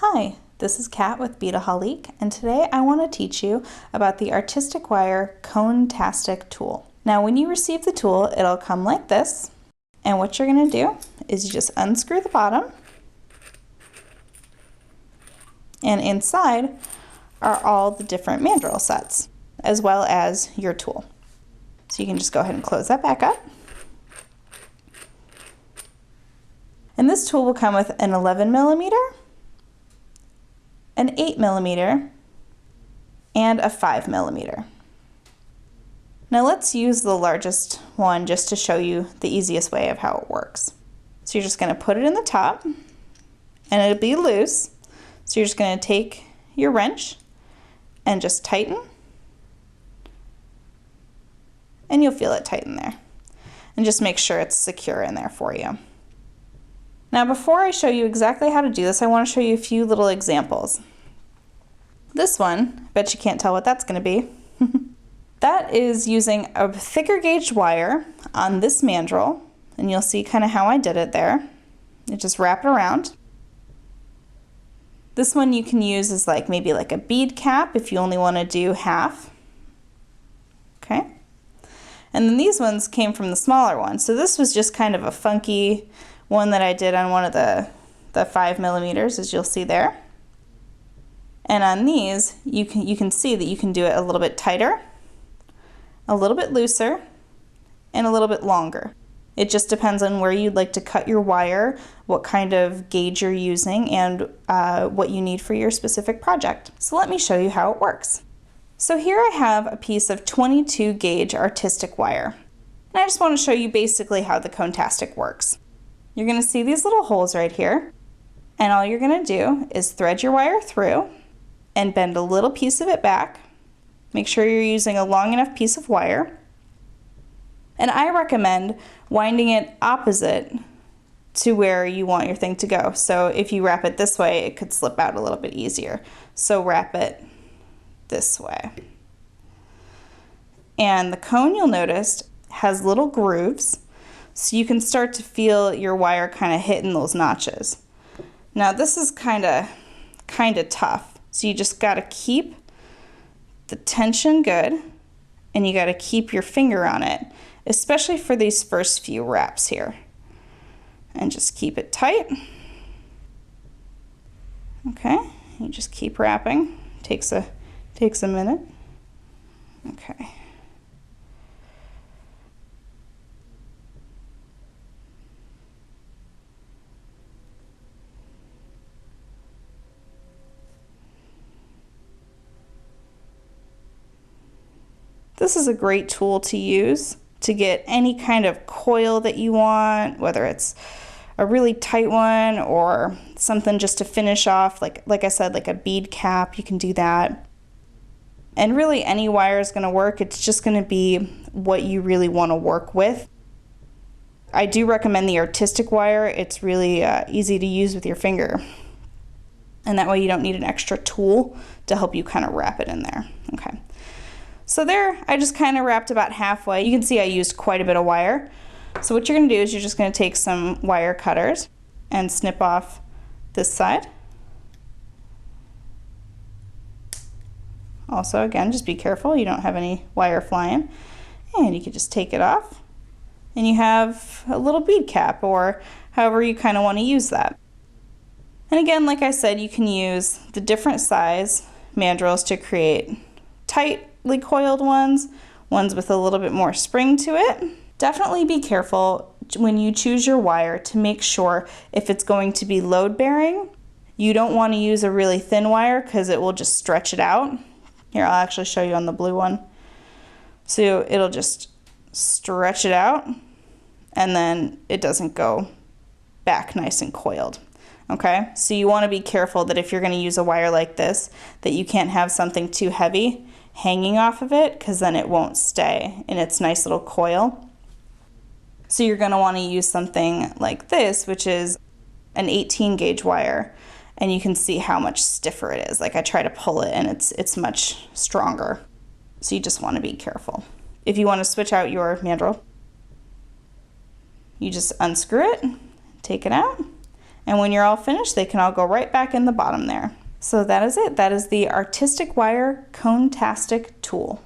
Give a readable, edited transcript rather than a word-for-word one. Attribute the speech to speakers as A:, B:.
A: Hi, this is Kat with Beadaholique, and today I want to teach you about the Artistic Wire Conetastic tool. Now when you receive the tool, it'll come like this, and what you're going to do is you just unscrew the bottom, and inside are all the different mandrel sets, as well as your tool. So you can just go ahead and close that back up. And this tool will come with an 11mm, an 8mm, and a 5mm. Now let's use the largest one just to show you the easiest way of how it works. So you're just going to put it in the top, and it'll be loose. So you're just going to take your wrench and just tighten, and you'll feel it tighten there. And just make sure it's secure in there for you. Now before I show you exactly how to do this, I want to show you a few little examples. This one, I bet you can't tell what that's going to be. That is using a thicker gauge wire on this mandrel, and you'll see kind of how I did it there. You just wrap it around. This one you can use as maybe like a bead cap if you only want to do half. Okay. And then these ones came from the smaller one. So this was just kind of a funky one that I did on one of the 5mm, as you'll see there. And on these, you can see that you can do it a little bit tighter, a little bit looser, and a little bit longer. It just depends on where you'd like to cut your wire, what kind of gauge you're using, and what you need for your specific project. So let me show you how it works. So here I have a piece of 22 gauge artistic wire. And I just want to show you basically how the Conetastic works. You're going to see these little holes right here, and all you're going to do is thread your wire through and bend a little piece of it back. Make sure you're using a long enough piece of wire. And I recommend winding it opposite to where you want your thing to go. So if you wrap it this way, it could slip out a little bit easier. So wrap it this way. And the cone, you'll notice, has little grooves, so you can start to feel your wire kind of hitting those notches. Now this is kind of tough, so you just got to keep the tension good, and you got to keep your finger on it, especially for these first few wraps here. And just keep it tight. Okay, you just keep wrapping. Takes a minute. Okay. This is a great tool to use to get any kind of coil that you want, whether it's a really tight one or something just to finish off, like I said, like a bead cap, you can do that. And really any wire is going to work. It's just going to be what you really want to work with. I do recommend the artistic wire. It's really easy to use with your finger. And that way you don't need an extra tool to help you kind of wrap it in there. Okay. So there, I just kind of wrapped about halfway. You can see I used quite a bit of wire. So what you're going to do is you're just going to take some wire cutters and snip off this side. Also, again, just be careful you don't have any wire flying. And you can just take it off. And you have a little bead cap, or however you kind of want to use that. And again, like I said, you can use the different size mandrels to create tightly coiled ones with a little bit more spring to it. Definitely be careful when you choose your wire to make sure if it's going to be load bearing. You don't want to use a really thin wire because it will just stretch it out. Here, I'll actually show you on the blue one. So it'll just stretch it out, and then it doesn't go back nice and coiled. Okay, so you want to be careful that if you're going to use a wire like this, that you can't have something too heavy hanging off of it, because then it won't stay in its nice little coil. So you're going to want to use something like this, which is an 18 gauge wire, and you can see how much stiffer it is. Like I try to pull it and it's much stronger. So you just want to be careful. If you want to switch out your mandrel, you just unscrew it, take it out, And when you're all finished, they can all go right back in the bottom there. So that is it. That is the Artistic Wire Conetastic tool.